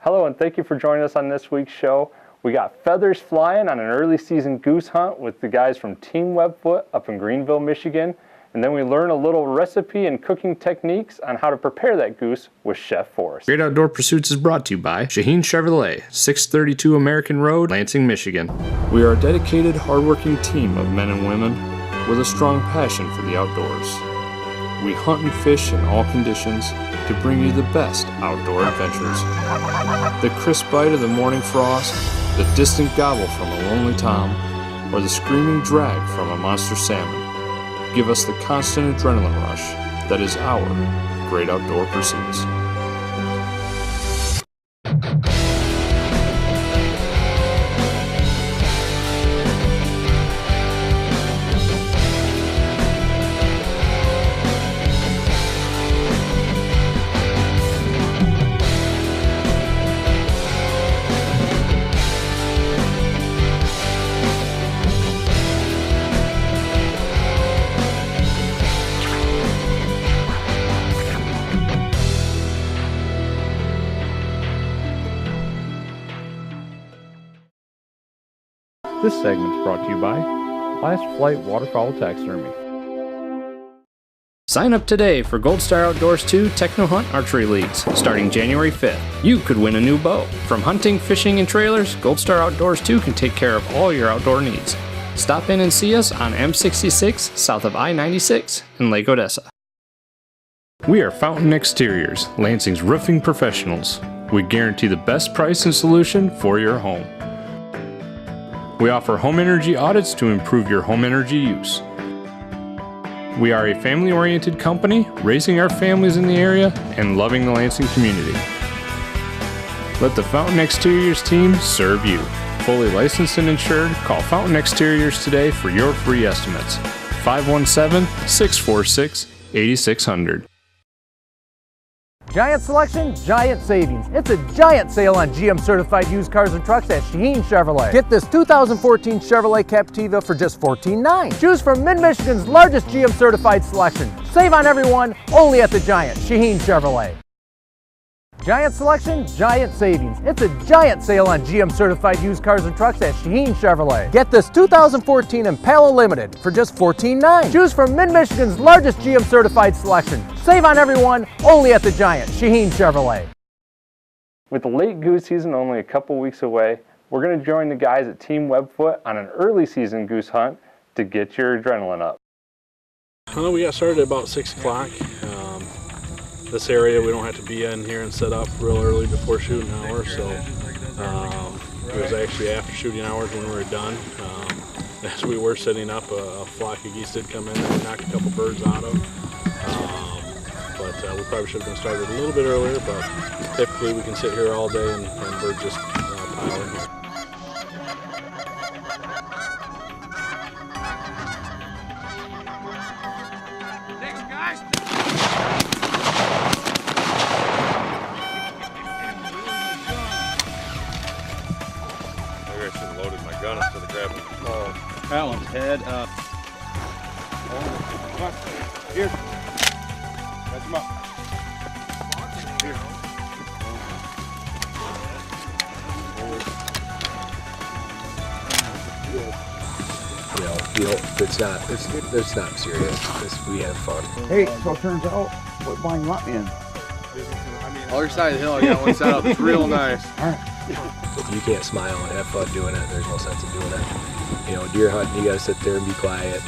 Hello and thank you for joining us on this week's show. We got feathers flying on an early season goose hunt with the guys from Team Webfoot up in Greenville, Michigan. And then we learn a little recipe and cooking techniques on how to prepare that goose with Chef Forrest. Great Outdoor Pursuits is brought to you by Shaheen Chevrolet, 632 American Road, Lansing, Michigan. We are a dedicated, hardworking team of men and women with a strong passion for the outdoors. We hunt and fish in all conditions to bring you the best outdoor adventures. The crisp bite of the morning frost, the distant gobble from a lonely tom, or the screaming drag from a monster salmon give us the constant adrenaline rush that is our Great Outdoor Pursuits. This segment is brought to you by Last Flight Waterfowl Taxidermy. Sign up today for Gold Star Outdoors 2 Techno Hunt Archery Leagues, starting January 5th. You could win a new bow. From hunting, fishing, and trailers, Gold Star Outdoors 2 can take care of all your outdoor needs. Stop in and see us on M66 south of I-96 in Lake Odessa. We are Fountain Exteriors, Lansing's roofing professionals. We guarantee the best price and solution for your home. We offer home energy audits to improve your home energy use. We are a family-oriented company, raising our families in the area and loving the Lansing community. Let the Fountain Exteriors team serve you. Fully licensed and insured, call Fountain Exteriors today for your free estimates. 517-646-8600. Giant selection, giant savings. It's a giant sale on GM certified used cars and trucks at Shaheen Chevrolet. Get this 2014 Chevrolet Captiva for just $14,900. Choose from Mid-Michigan's largest GM certified selection. Save on everyone, only at the Giant, Shaheen Chevrolet. Giant selection, giant savings. It's a giant sale on GM certified used cars and trucks at Shaheen Chevrolet. Get this 2014 Impala Limited for just $14,900. Choose from Mid-Michigan's largest GM certified selection. Save on everyone, only at the Giant, Shaheen Chevrolet. With the late goose season only a couple weeks away, we're going to join the guys at Team Webfoot on an early season goose hunt to get your adrenaline up. Well, we got started at about 6 o'clock. This area we don't have to be in here and set up real early before shooting hours, so it was actually after shooting hours when we were done. As we were setting up, a flock of geese did come in and knock a couple birds out of. But we probably should have been started a little bit earlier, but typically we can sit here all day and birds just pile in here. Alan's head up. Come on. Here. Catch him up. Here. You know, it's not serious. We have fun. Hey, so it turns out, what line you want me in? Other side of the hill, I got one set up. It's real nice. All right. If you can't smile and have fun doing it, there's no sense in doing it. You know, deer hunting, you gotta sit there and be quiet.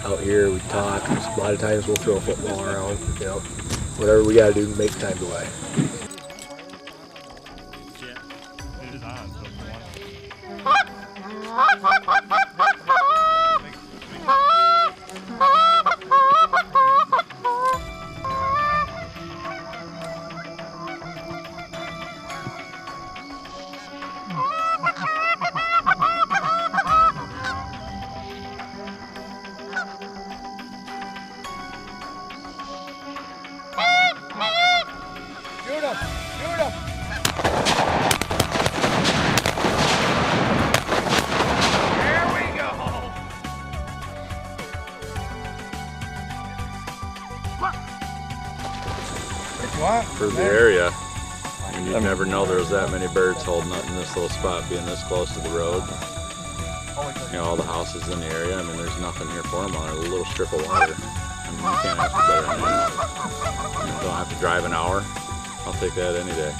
Out here, we talk. A lot of times we'll throw a football around. You know, whatever we gotta do to make time go by. For the area, and you've never never know there was that many birds holding up in this little spot, being this close to the road. You know, all the houses in the area. I mean, there's nothing here for them on a little strip of water. I mean, you can't ask for better than that. You don't have to drive an hour. I'll take that any day.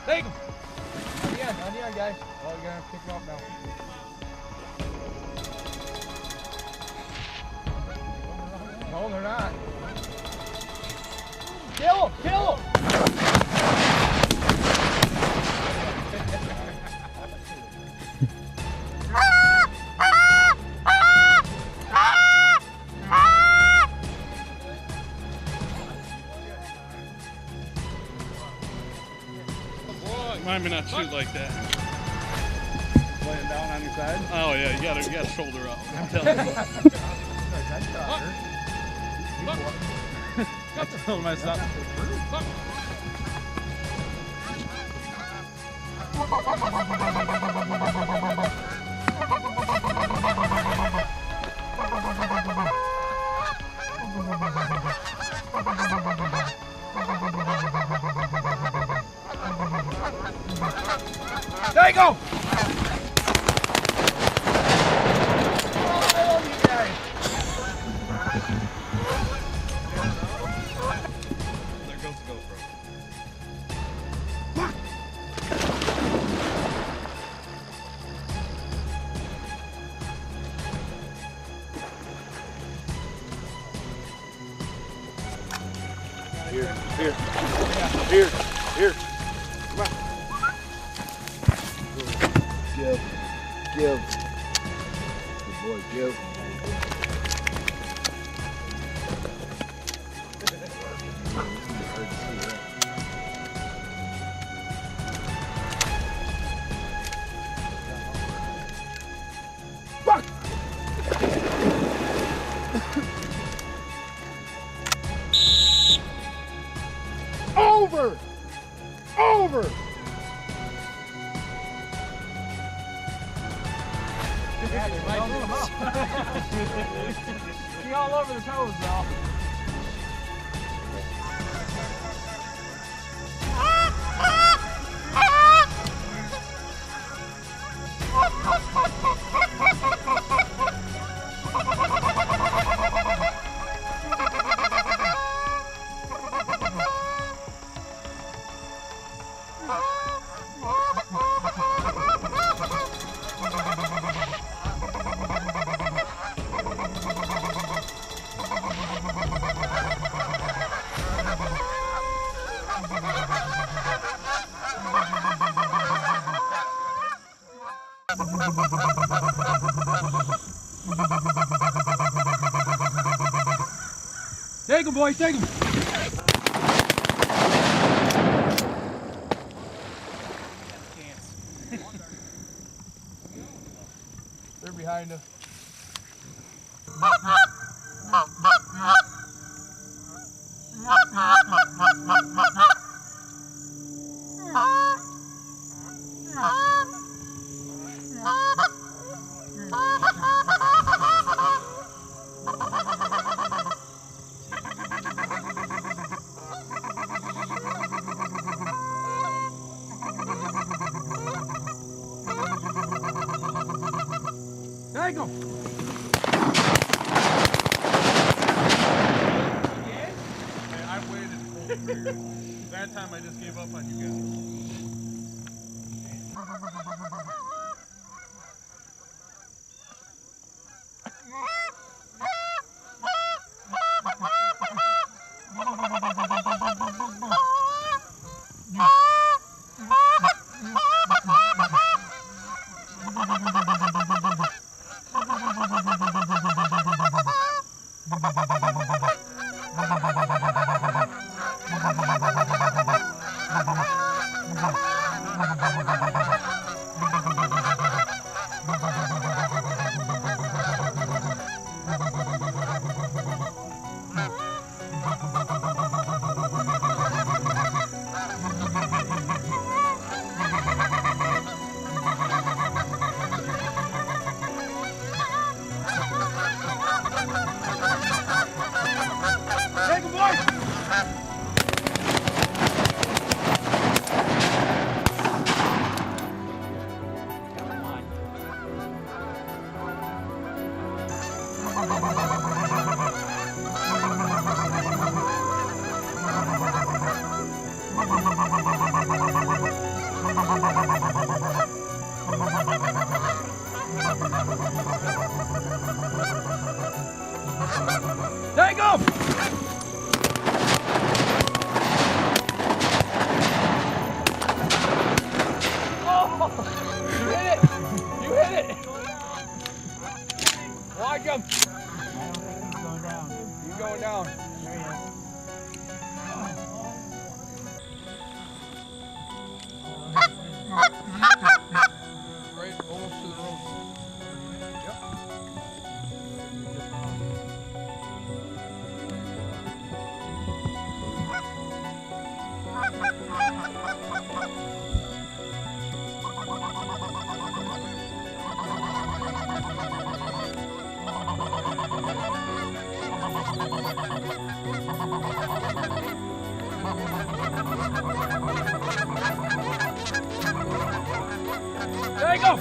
Take him! On the end, guys. Oh, you're gonna pick him up now. No, they're not. Kill him! Kill him! Remind me not to shoot like that. Laying down on your side? Oh yeah, you gotta shoulder up. I'm telling you. That's a little messed up. There you go! There goes the GoPro. Here, here, here, here. Come on. Give, give. Good boy, give. Over! Over! See all over the toes, though. Take him, boys, take him. They're behind us. Take him! I waited to pull the trigger. That time I just gave up on you guys. There you go! You hit it! You hit it! Watch him! He's going down. There he is. Right, almost to the road. Yep. There you go!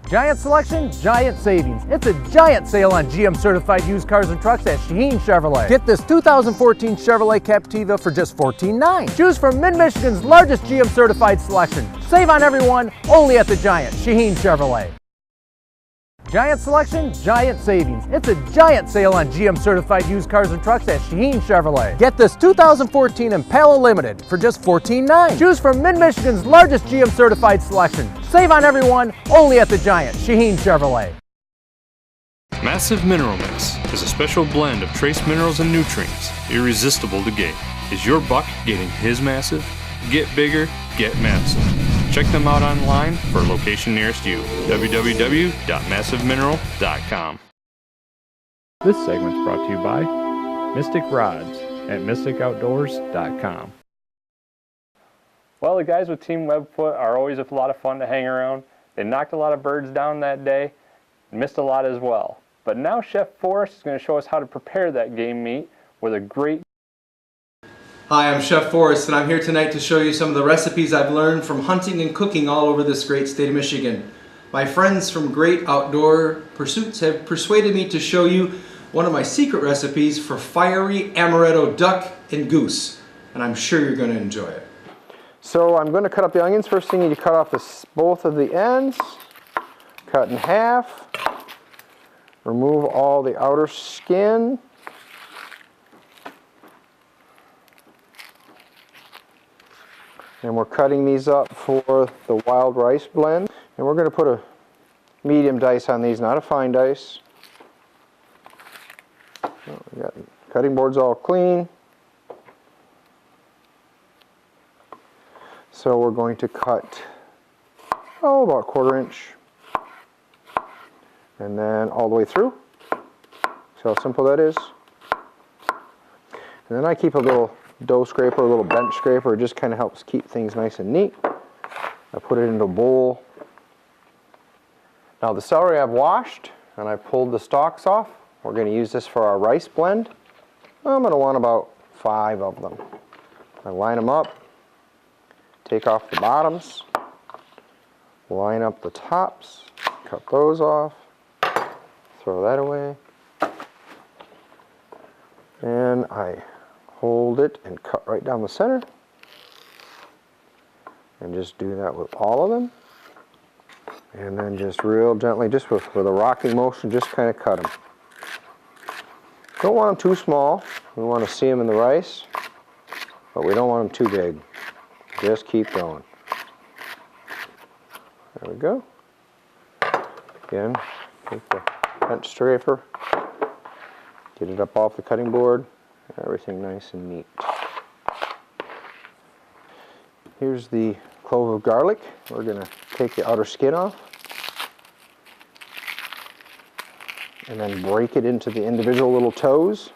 Giant selection, giant savings. It's a giant sale on GM certified used cars and trucks at Shaheen Chevrolet. Get this 2014 Chevrolet Captiva for just $14,900. Choose from Mid-Michigan's largest GM certified selection. Save on everyone, only at the Giant, Shaheen Chevrolet. Giant selection, giant savings. It's a giant sale on GM certified used cars and trucks at Shaheen Chevrolet. Get this 2014 Impala Limited for just $14,900. Choose from Mid-Michigan's largest GM certified selection. Save on everyone, only at the Giant, Shaheen Chevrolet. Massive Mineral Mix is a special blend of trace minerals and nutrients, irresistible to get. Is your buck getting his massive? Get bigger, get massive. Check them out online for a location nearest you. www.massivemineral.com. This segment's brought to you by Mystic Rods at mysticoutdoors.com. Well, the guys with Team Webfoot are always a lot of fun to hang around. They knocked a lot of birds down that day, missed a lot as well. But now Chef Forrest is going to show us how to prepare that game meat with a great... Hi, I'm Chef Forrest, and I'm here tonight to show you some of the recipes I've learned from hunting and cooking all over this great state of Michigan. My friends from Great Outdoor Pursuits have persuaded me to show you one of my secret recipes for fiery amaretto duck and goose, and I'm sure you're going to enjoy it. So I'm going to cut up the onions. First thing you need to cut off both of the ends, cut in half, remove all the outer skin. And we're cutting these up for the wild rice blend. And we're going to put a medium dice on these, not a fine dice. We got cutting boards all clean. So we're going to cut, about 1/4 inch. And then all the way through. See how simple that is? And then I keep a little dough scraper, a little bench scraper. It just kind of helps keep things nice and neat. I put it into a bowl. Now the celery I've washed and I pulled the stalks off. We're going to use this for our rice blend. I'm going to want about 5 of them. I line them up, take off the bottoms, line up the tops, cut those off, throw that away, and I hold it and cut right down the center, and just do that with all of them, and then just real gently, just with a rocking motion, just kind of cut them. Don't want them too small. We want to see them in the rice, but we don't want them too big. Just keep going. There we go. Again, take the bench scraper, get it up off the cutting board, everything nice and neat. Here's the clove of garlic. We're going to take the outer skin off and then break it into the individual little toes.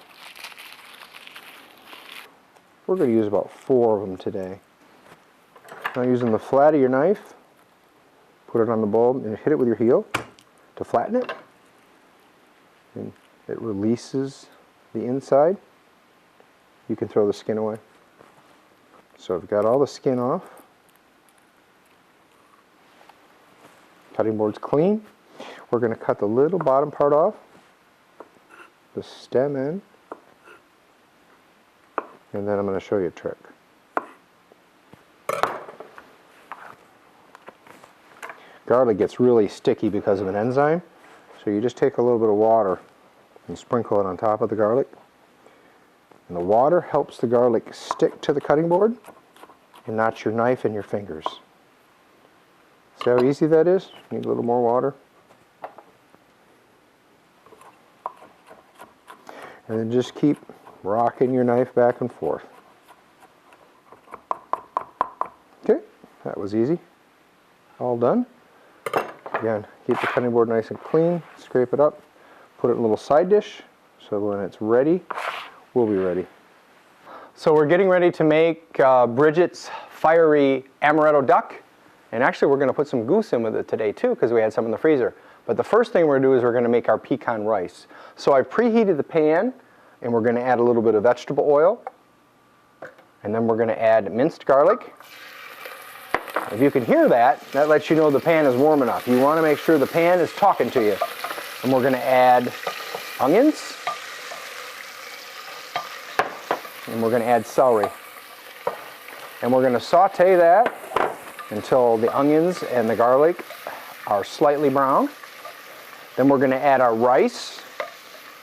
We're going to use about 4 of them today. Now using the flat of your knife, put it on the bulb and hit it with your heel to flatten it. And it releases the inside. You can throw the skin away. So I've got all the skin off. Cutting board's clean. We're going to cut the little bottom part off, the stem end, and then I'm going to show you a trick. Garlic gets really sticky because of an enzyme, so you just take a little bit of water and sprinkle it on top of the garlic. And the water helps the garlic stick to the cutting board and not your knife and your fingers. See how easy that is? Need a little more water. And then just keep rocking your knife back and forth. Okay, that was easy. All done. Again, keep the cutting board nice and clean, scrape it up, put it in a little side dish, so when it's ready, we'll be ready. So we're getting ready to make Bridget's fiery amaretto duck, and actually we're going to put some goose in with it today too, because we had some in the freezer. But the first thing we're going to do is we're going to make our pecan rice. So I preheated the pan, and we're going to add a little bit of vegetable oil, and then we're going to add minced garlic. If you can hear that, that lets you know the pan is warm enough. You want to make sure the pan is talking to you. And we're going to add onions. And we're going to add celery. And we're going to saute that until the onions and the garlic are slightly brown. Then we're going to add our rice.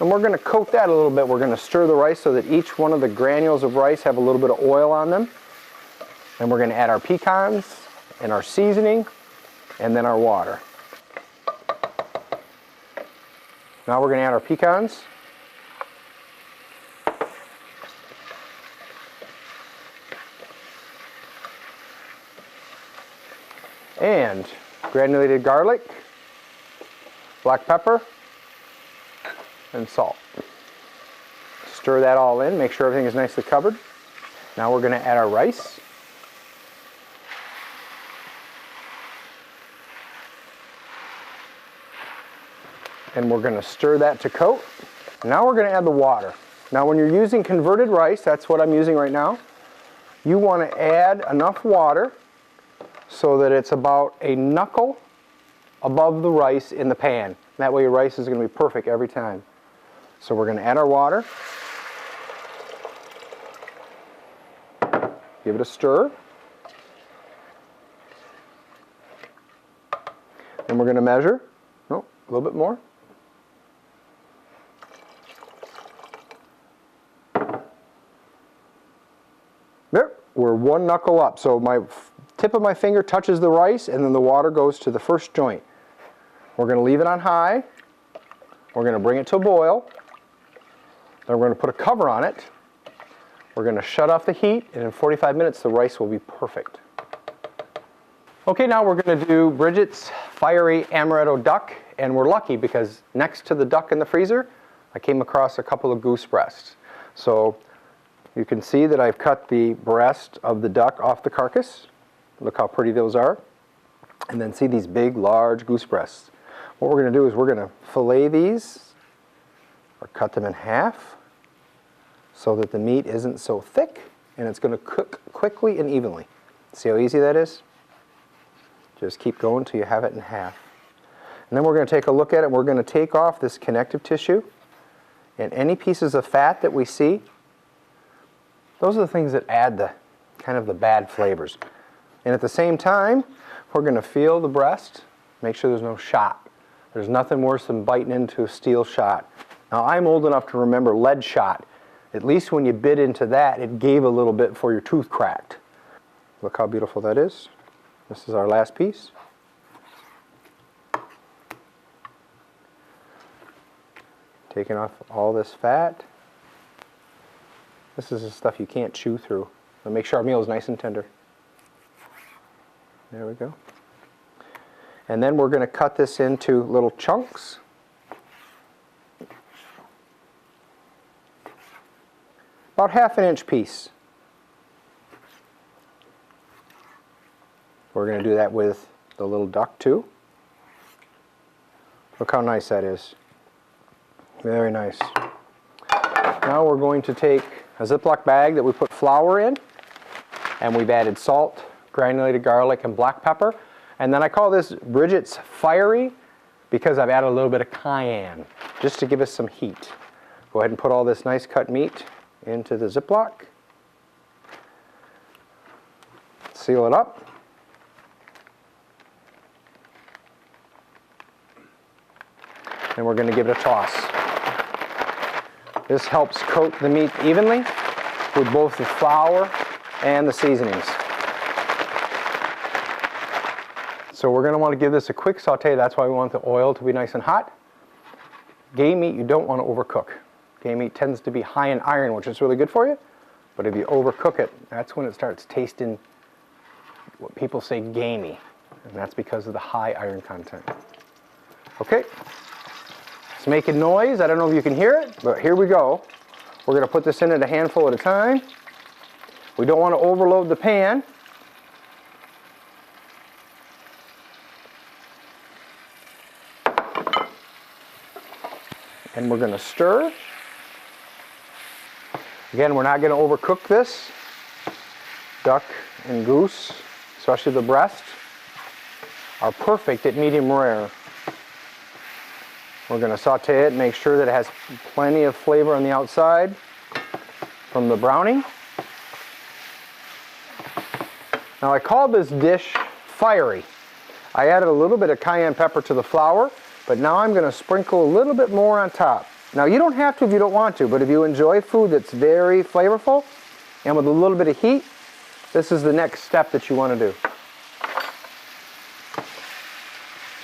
And we're going to coat that a little bit. We're going to stir the rice so that each one of the granules of rice have a little bit of oil on them. And we're going to add our pecans and our seasoning and then our water. Now we're going to add our pecans. And granulated garlic, black pepper, and salt. Stir that all in, make sure everything is nicely covered. Now we're going to add our rice. And we're going to stir that to coat. Now we're going to add the water. Now when you're using converted rice, that's what I'm using right now, you want to add enough water so that it's about a knuckle above the rice in the pan. That way your rice is going to be perfect every time. So we're going to add our water. Give it a stir. And we're going to measure. Oh, a little bit more. There, we're 1 knuckle up. So my tip of my finger touches the rice and then the water goes to the first joint. We're going to leave it on high. We're going to bring it to a boil. Then we're going to put a cover on it. We're going to shut off the heat, and in 45 minutes the rice will be perfect. Okay, now we're going to do Bridget's fiery amaretto duck, and we're lucky because next to the duck in the freezer I came across a couple of goose breasts. So you can see that I've cut the breast of the duck off the carcass. Look how pretty those are. And then see these big, large goose breasts. What we're going to do is we're going to fillet these or cut them in half so that the meat isn't so thick and it's going to cook quickly and evenly. See how easy that is? Just keep going till you have it in half. And then we're going to take a look at it. We're going to take off this connective tissue and any pieces of fat that we see. Those are the things that add the kind of the bad flavors. And at the same time, we're going to feel the breast, make sure there's no shot. There's nothing worse than biting into a steel shot. Now I'm old enough to remember lead shot. At least when you bit into that, it gave a little bit before your tooth cracked. Look how beautiful that is. This is our last piece. Taking off all this fat. This is the stuff you can't chew through. So make sure our meal is nice and tender. There we go. And then we're going to cut this into little chunks. About 1/2 inch piece. We're going to do that with the little duck too. Look how nice that is. Very nice. Now we're going to take a Ziploc bag that we put flour in, and we've added salt, granulated garlic, and black pepper. And then I call this Bridget's Fiery because I've added a little bit of cayenne just to give us some heat. Go ahead and put all this nice cut meat into the Ziploc. Seal it up. And we're going to give it a toss. This helps coat the meat evenly with both the flour and the seasonings. So we're going to want to give this a quick saute. That's why we want the oil to be nice and hot. Game meat you don't want to overcook. Game meat tends to be high in iron, which is really good for you. But if you overcook it, that's when it starts tasting what people say gamey. And that's because of the high iron content. Okay. It's making noise. I don't know if you can hear it, but here we go. We're going to put this in at a handful at a time. We don't want to overload the pan. And we're going to stir. Again, we're not going to overcook this. Duck and goose, especially the breast, are perfect at medium rare. We're going to saute it, make sure that it has plenty of flavor on the outside from the browning. Now I called this dish fiery. I added a little bit of cayenne pepper to the flour, but now I'm going to sprinkle a little bit more on top. Now you don't have to if you don't want to, but if you enjoy food that's very flavorful and with a little bit of heat, this is the next step that you want to do.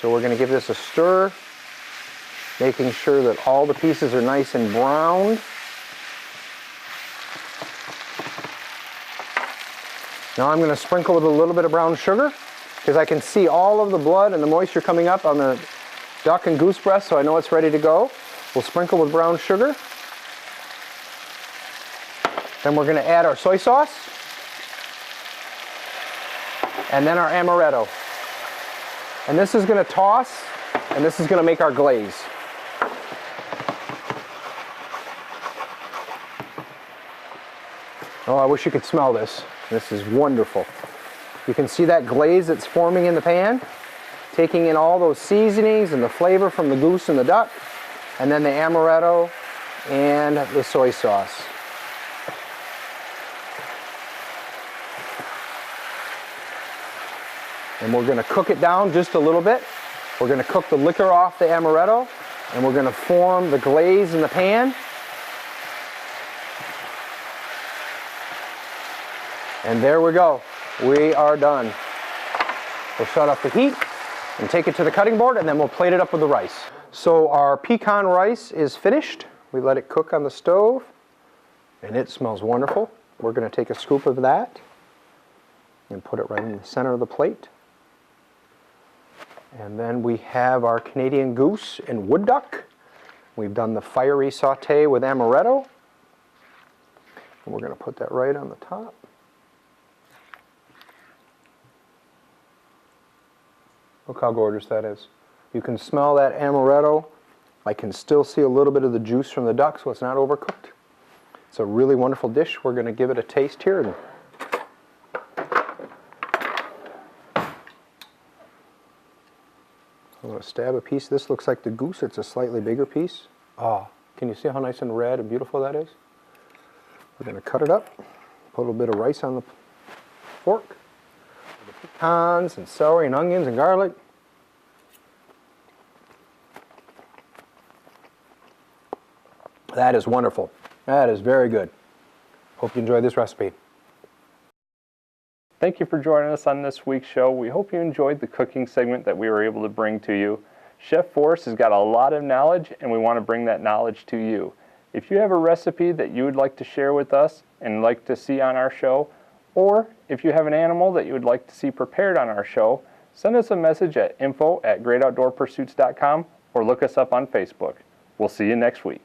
So we're going to give this a stir, making sure that all the pieces are nice and browned. Now I'm going to sprinkle with a little bit of brown sugar because I can see all of the blood and the moisture coming up on the duck and goose breast, so I know it's ready to go. We'll sprinkle with brown sugar. Then we're going to add our soy sauce. And then our amaretto. And this is going to toss, and this is going to make our glaze. Oh, I wish you could smell this. This is wonderful. You can see that glaze that's forming in the pan, taking in all those seasonings and the flavor from the goose and the duck, and then the amaretto and the soy sauce. And we're going to cook it down just a little bit. We're going to cook the liquor off the amaretto, and we're going to form the glaze in the pan. And there we go. We are done. We'll shut off the heat and take it to the cutting board, and then we'll plate it up with the rice. So our pecan rice is finished. We let it cook on the stove, and it smells wonderful. We're going to take a scoop of that and put it right in the center of the plate. And then we have our Canadian goose and wood duck. We've done the fiery saute with amaretto. And we're going to put that right on the top. Look how gorgeous that is. You can smell that amaretto. I can still see a little bit of the juice from the duck, so it's not overcooked. It's a really wonderful dish. We're going to give it a taste here. I'm going to stab a piece. This looks like the goose. It's a slightly bigger piece. Ah, can you see how nice and red and beautiful that is? We're going to cut it up. Put a little bit of rice on the fork. The pecans and celery and onions and garlic. That is wonderful. That is very good. Hope you enjoyed this recipe. Thank you for joining us on this week's show. We hope you enjoyed the cooking segment that we were able to bring to you. Chef Forrest has got a lot of knowledge, and we want to bring that knowledge to you. If you have a recipe that you would like to share with us and like to see on our show, or if you have an animal that you would like to see prepared on our show, send us a message at info@greatoutdoorpursuits.com or look us up on Facebook. We'll see you next week.